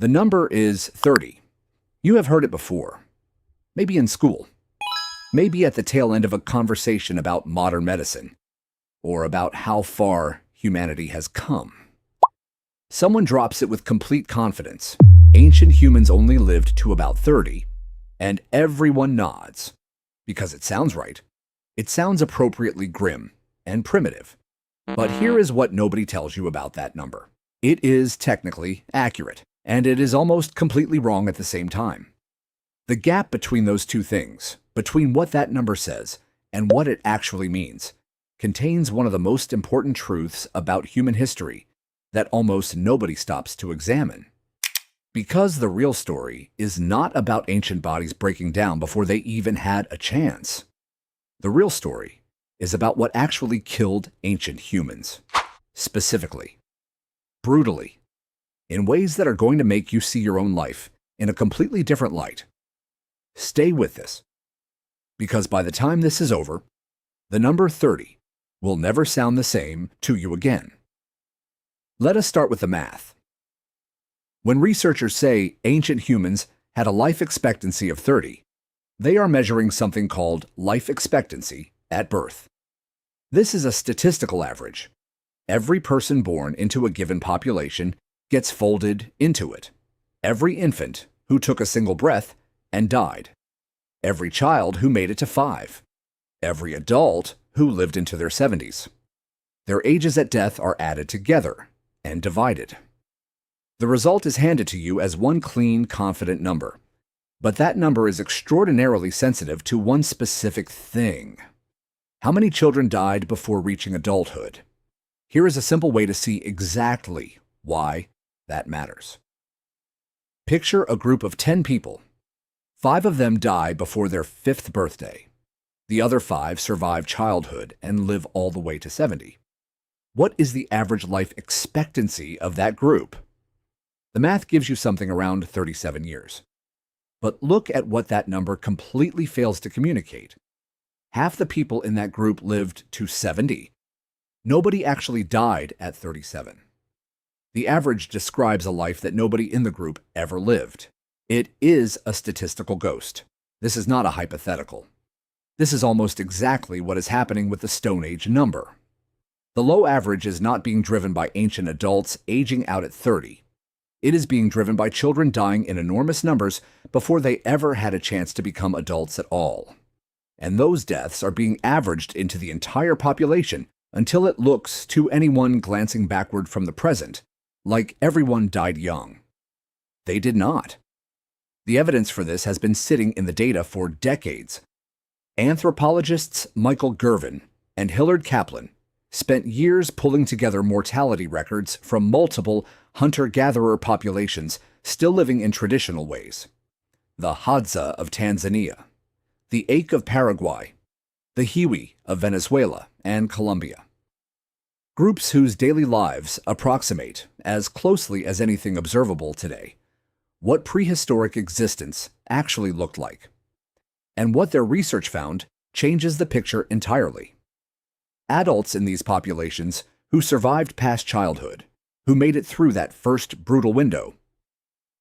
The number is 30. You have heard it before. Maybe in school. Maybe at the tail end of a conversation about modern medicine, or about how far humanity has come. Someone drops it with complete confidence. Ancient humans only lived to about 30, and everyone nods. Because it sounds right. It sounds appropriately grim and primitive. But here is what nobody tells you about that number. It is technically accurate, and it is almost completely wrong at the same time. The gap between those two things, between what that number says and what it actually means, contains one of the most important truths about human history that almost nobody stops to examine. Because the real story is not about ancient bodies breaking down before they even had a chance. The real story is about what actually killed ancient humans. Specifically, brutally, in ways that are going to make you see your own life in a completely different light. Stay with this, because by the time this is over, the number 30 will never sound the same to you again. Let us start with the math. When researchers say ancient humans had a life expectancy of 30, they are measuring something called life expectancy at birth. This is a statistical average. Every person born into a given population gets folded into it. Every infant who took a single breath and died. Every child who made it to 5. Every adult who lived into their 70s. Their ages at death are added together and divided. The result is handed to you as one clean, confident number. But that number is extraordinarily sensitive to one specific thing. How many children died before reaching adulthood? Here is a simple way to see exactly why that matters. Picture a group of 10 people. 5 of them die before their 5th birthday. The other 5 survive childhood and live all the way to 70. What is the average life expectancy of that group? The math gives you something around 37 years. But look at what that number completely fails to communicate. Half the people in that group lived to 70. Nobody actually died at 37. The average describes a life that nobody in the group ever lived. It is a statistical ghost. This is not a hypothetical. This is almost exactly what is happening with the Stone Age number. The low average is not being driven by ancient adults aging out at 30. It is being driven by children dying in enormous numbers before they ever had a chance to become adults at all. And those deaths are being averaged into the entire population until it looks, to anyone glancing backward from the present, like everyone died young. They did not. The evidence for this has been sitting in the data for decades. Anthropologists Michael Gervin and Hillard Kaplan spent years pulling together mortality records from multiple hunter-gatherer populations still living in traditional ways. The Hadza of Tanzania, the Ache of Paraguay, the Hiwi of Venezuela and Colombia. Groups whose daily lives approximate, as closely as anything observable today, what prehistoric existence actually looked like. And what their research found changes the picture entirely. Adults in these populations who survived past childhood, who made it through that first brutal window,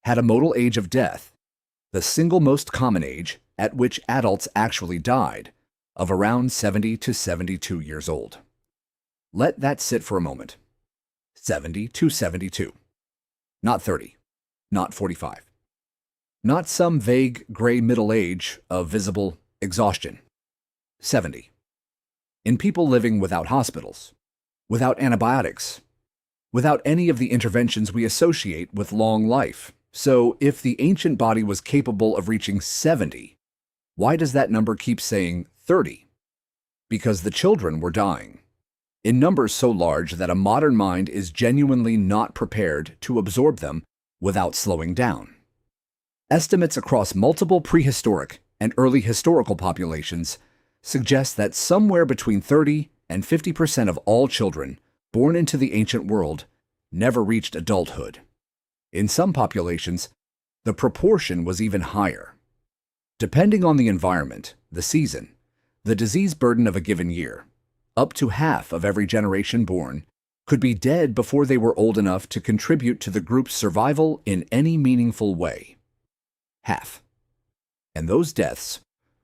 had a modal age of death, the single most common age at which adults actually died, of around 70 to 72 years old. Let that sit for a moment. 70 to 72. Not 30. Not 45. Not some vague gray middle age of visible exhaustion. 70. In people living without hospitals, without antibiotics, without any of the interventions we associate with long life. So if the ancient body was capable of reaching 70, why does that number keep saying 30? Because the children were dying, in numbers so large that a modern mind is genuinely not prepared to absorb them without slowing down. Estimates across multiple prehistoric and early historical populations suggest that somewhere between 30 and 50% of all children born into the ancient world never reached adulthood. In some populations, the proportion was even higher. Depending on the environment, the season, the disease burden of a given year, up to half of every generation born could be dead before they were old enough to contribute to the group's survival in any meaningful way. Half. And those deaths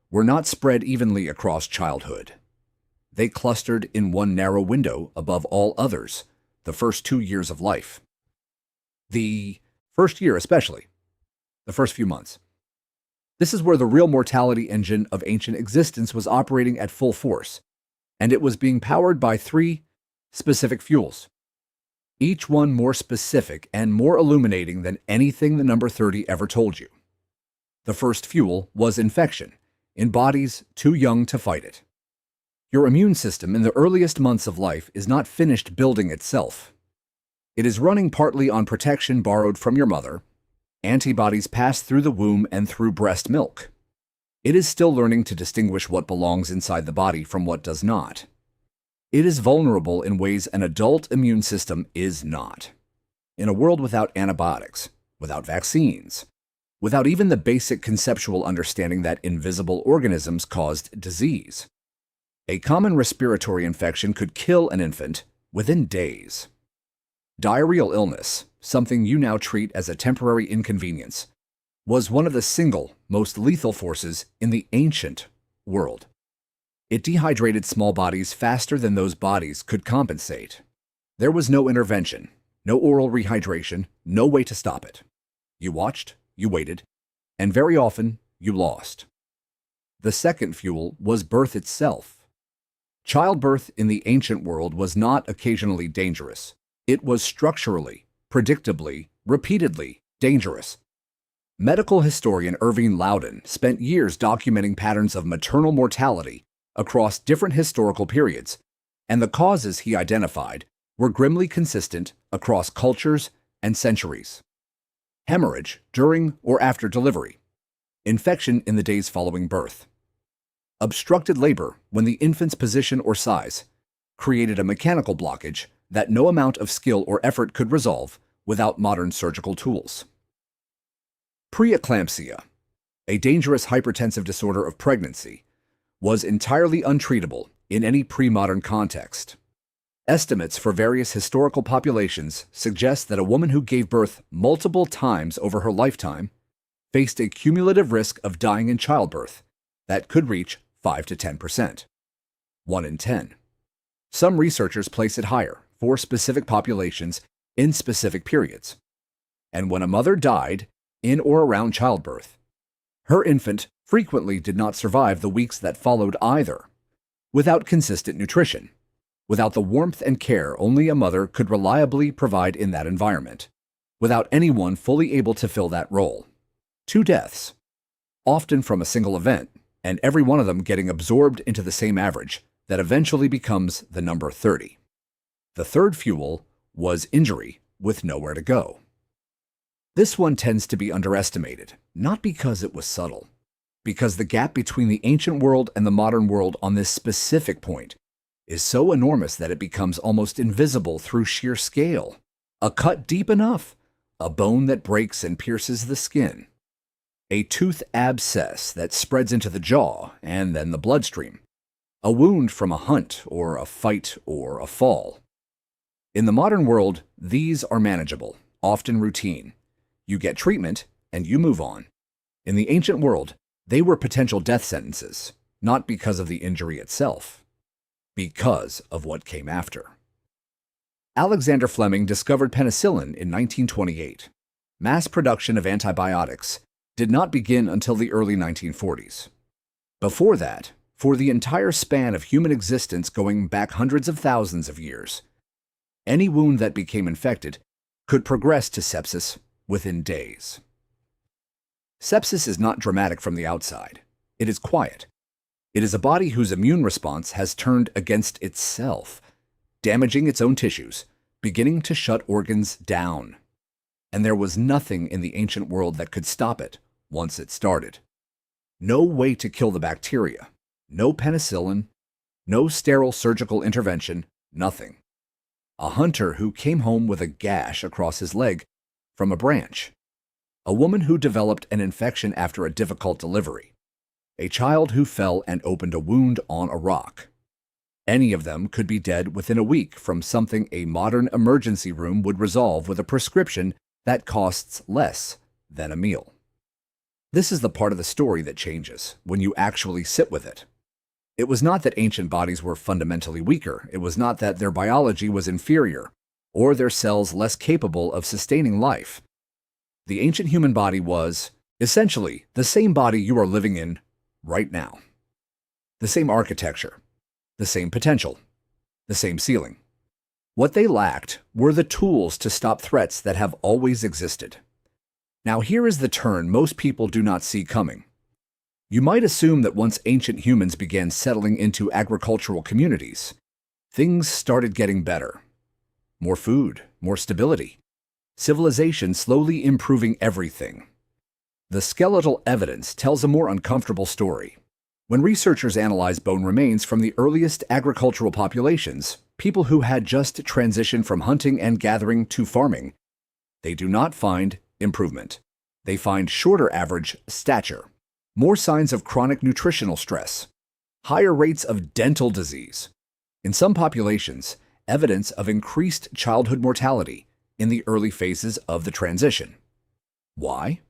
were not spread evenly across childhood. They clustered in one narrow window above all others, the first 2 years of life. The first year especially, the first few months. This is where the real mortality engine of ancient existence was operating at full force, and it was being powered by 3 specific fuels, each one more specific and more illuminating than anything the number 30 ever told you. The first fuel was infection, in bodies too young to fight it. Your immune system in the earliest months of life is not finished building itself. It is running partly on protection borrowed from your mother. Antibodies pass through the womb and through breast milk. It is still learning to distinguish what belongs inside the body from what does not. It is vulnerable in ways an adult immune system is not. In a world without antibiotics, without vaccines, without even the basic conceptual understanding that invisible organisms caused disease, a common respiratory infection could kill an infant within days. Diarrheal illness, something you now treat as a temporary inconvenience, was one of the single most lethal forces in the ancient world. It dehydrated small bodies faster than those bodies could compensate. There was no intervention, no oral rehydration, no way to stop it. You watched, you waited, and very often you lost. The second fuel was birth itself. Childbirth in the ancient world was not occasionally dangerous. It was structurally, predictably, repeatedly dangerous. Medical historian Irving Loudon spent years documenting patterns of maternal mortality across different historical periods, and the causes he identified were grimly consistent across cultures and centuries. Hemorrhage during or after delivery, infection in the days following birth, obstructed labor when the infant's position or size created a mechanical blockage that no amount of skill or effort could resolve without modern surgical tools. Preeclampsia, a dangerous hypertensive disorder of pregnancy, was entirely untreatable in any pre-modern context. Estimates for various historical populations suggest that a woman who gave birth multiple times over her lifetime faced a cumulative risk of dying in childbirth that could reach 5 to 10%. 1 in 10. Some researchers place it higher for specific populations in specific periods. And when a mother died in or around childbirth, her infant frequently did not survive the weeks that followed either, without consistent nutrition, without the warmth and care only a mother could reliably provide in that environment, without anyone fully able to fill that role. 2 deaths, often from a single event, and every one of them getting absorbed into the same average that eventually becomes the number 30. The third fuel was injury with nowhere to go. This one tends to be underestimated, not because it was subtle, because the gap between the ancient world and the modern world on this specific point is so enormous that it becomes almost invisible through sheer scale. A cut deep enough, a bone that breaks and pierces the skin, a tooth abscess that spreads into the jaw and then the bloodstream, a wound from a hunt or a fight or a fall. In the modern world, these are manageable, often routine. You get treatment and you move on. In the ancient world, they were potential death sentences, not because of the injury itself, because of what came after. Alexander Fleming discovered penicillin in 1928. Mass production of antibiotics did not begin until the early 1940s. Before that, for the entire span of human existence going back hundreds of thousands of years, any wound that became infected could progress to sepsis within days. Sepsis is not dramatic from the outside. It is quiet. It is a body whose immune response has turned against itself, damaging its own tissues, beginning to shut organs down. And there was nothing in the ancient world that could stop it once it started. No way to kill the bacteria, no penicillin, no sterile surgical intervention, nothing. A hunter who came home with a gash across his leg from a branch. A woman who developed an infection after a difficult delivery. A child who fell and opened a wound on a rock. Any of them could be dead within a week from something a modern emergency room would resolve with a prescription that costs less than a meal. This is the part of the story that changes when you actually sit with it. It was not that ancient bodies were fundamentally weaker. It was not that their biology was inferior or their cells less capable of sustaining life. The ancient human body was, essentially, the same body you are living in right now. The same architecture, the same potential, the same ceiling. What they lacked were the tools to stop threats that have always existed. Now here is the turn most people do not see coming. You might assume that once ancient humans began settling into agricultural communities, things started getting better. More food, more stability. Civilization slowly improving everything. The skeletal evidence tells a more uncomfortable story. When researchers analyze bone remains from the earliest agricultural populations, people who had just transitioned from hunting and gathering to farming, they do not find improvement. They find shorter average stature, more signs of chronic nutritional stress, higher rates of dental disease. In some populations, evidence of increased childhood mortality in the early phases of the transition. Why?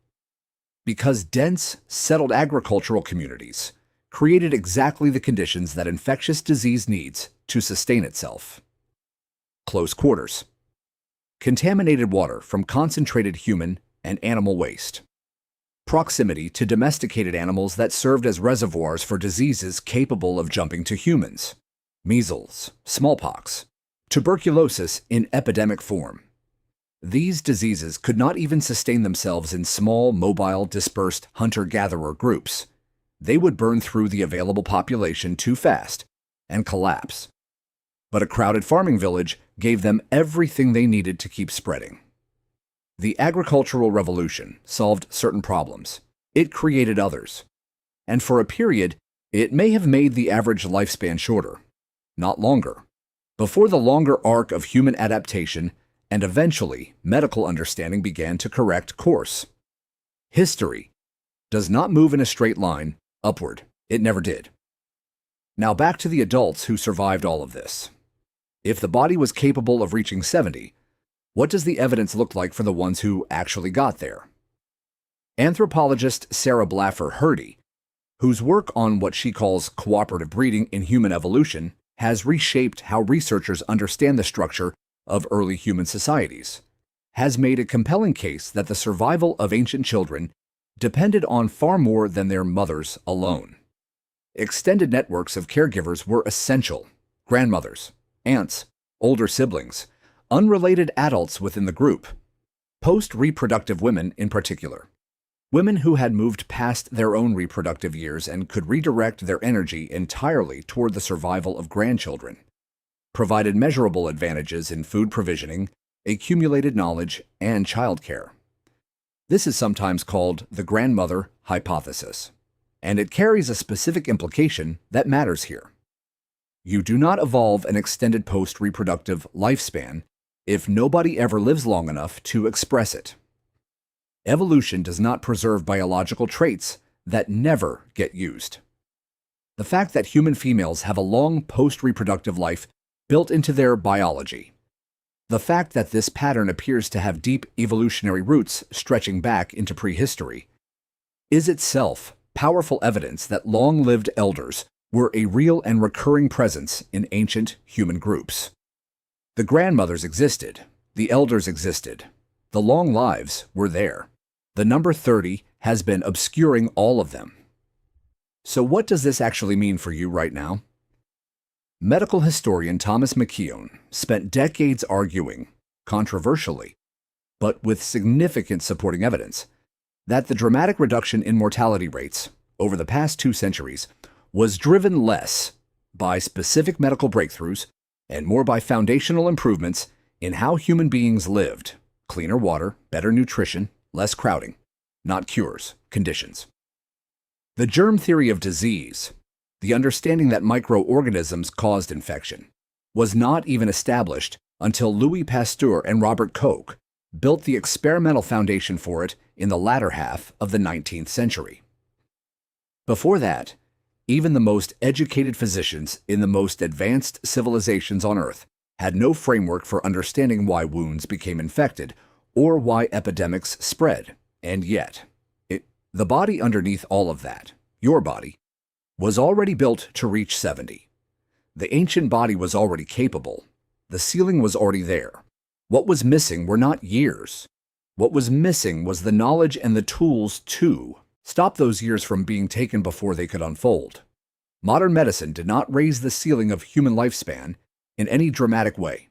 Because dense, settled agricultural communities created exactly the conditions that infectious disease needs to sustain itself. Close quarters. Contaminated water from concentrated human and animal waste. Proximity to domesticated animals that served as reservoirs for diseases capable of jumping to humans. Measles, smallpox, tuberculosis in epidemic form. These diseases could not even sustain themselves in small, mobile, dispersed hunter-gatherer groups. They would burn through the available population too fast and collapse. But a crowded farming village gave them everything they needed to keep spreading. The agricultural revolution solved certain problems. It created others. And for a period, it may have made the average lifespan shorter, not longer, before the longer arc of human adaptation and eventually medical understanding began to correct course. History does not move in a straight line upward. It never did. Now back to the adults who survived all of this. If the body was capable of reaching 70, what does the evidence look like for the ones who actually got there? Anthropologist Sarah Blaffer Hrdy, whose work on what she calls cooperative breeding in human evolution has reshaped how researchers understand the structure of early human societies, has made a compelling case that the survival of ancient children depended on far more than their mothers alone. Extended networks of caregivers were essential: grandmothers, aunts, older siblings, unrelated adults within the group, post-reproductive women in particular. Women who had moved past their own reproductive years and could redirect their energy entirely toward the survival of grandchildren, provided measurable advantages in food provisioning, accumulated knowledge, and childcare. This is sometimes called the grandmother hypothesis, and it carries a specific implication that matters here. You do not evolve an extended post-reproductive lifespan if nobody ever lives long enough to express it. Evolution does not preserve biological traits that never get used. The fact that human females have a long post-reproductive life built into their biology, the fact that this pattern appears to have deep evolutionary roots stretching back into prehistory, is itself powerful evidence that long-lived elders were a real and recurring presence in ancient human groups. The grandmothers existed, the elders existed, the long lives were there. The number 30 has been obscuring all of them. So what does this actually mean for you right now? Medical historian Thomas McKeown spent decades arguing, controversially, but with significant supporting evidence, that the dramatic reduction in mortality rates over the past 2 centuries was driven less by specific medical breakthroughs and more by foundational improvements in how human beings lived: cleaner water, better nutrition, less crowding, not cures, conditions. The germ theory of disease, the understanding that microorganisms caused infection, was not even established until Louis Pasteur and Robert Koch built the experimental foundation for it in the latter half of the 19th century. Before that, Even the most educated physicians in the most advanced civilizations on Earth had no framework for understanding why wounds became infected or why epidemics spread. And yet, the body underneath all of that, your body, was already built to reach 70. The ancient body was already capable. The ceiling was already there. What was missing were not years. What was missing was the knowledge and the tools to stop those years from being taken before they could unfold. Modern medicine did not raise the ceiling of human lifespan in any dramatic way.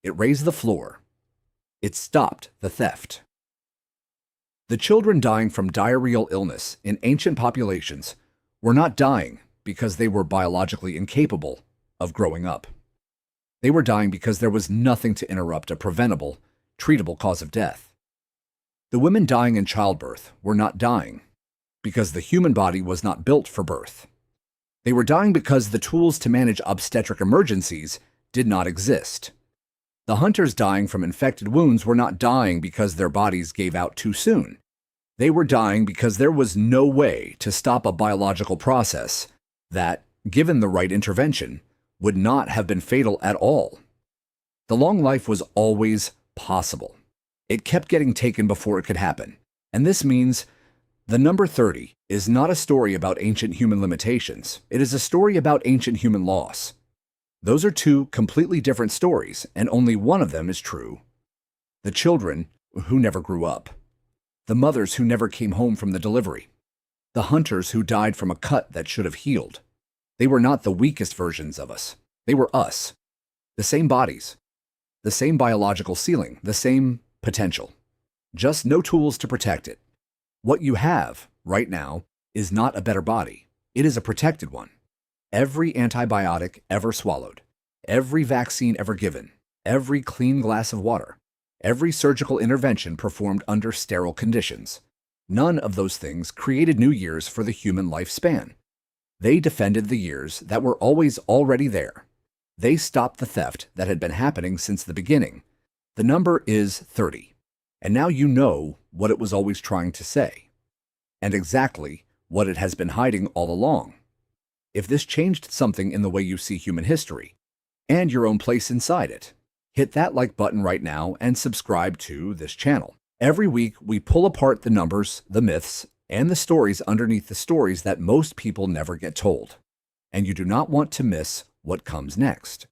It raised the floor. It stopped the theft. The children dying from diarrheal illness in ancient populations were not dying because they were biologically incapable of growing up. They were dying because there was nothing to interrupt a preventable, treatable cause of death. The women dying in childbirth were not dying because the human body was not built for birth. They were dying because the tools to manage obstetric emergencies did not exist. The hunters dying from infected wounds were not dying because their bodies gave out too soon. They were dying because there was no way to stop a biological process that, given the right intervention, would not have been fatal at all. The long life was always possible. It kept getting taken before it could happen. And this means the number 30 is not a story about ancient human limitations. It is a story about ancient human loss. Those are two completely different stories, and only one of them is true. The children who never grew up. The mothers who never came home from the delivery. The hunters who died from a cut that should have healed. They were not the weakest versions of us. They were us. The same bodies. The same biological ceiling. The same potential. Just no tools to protect it. What you have right now is not a better body. It is a protected one. Every antibiotic ever swallowed, every vaccine ever given, every clean glass of water, every surgical intervention performed under sterile conditions. None of those things created new years for the human lifespan. They defended the years that were always already there. They stopped the theft that had been happening since the beginning. The number is 30. And now you know what it was always trying to say, and exactly what it has been hiding all along. If this changed something in the way you see human history, and your own place inside it, hit that like button right now and subscribe to this channel. Every week, we pull apart the numbers, the myths, and the stories underneath the stories that most people never get told. And you do not want to miss what comes next.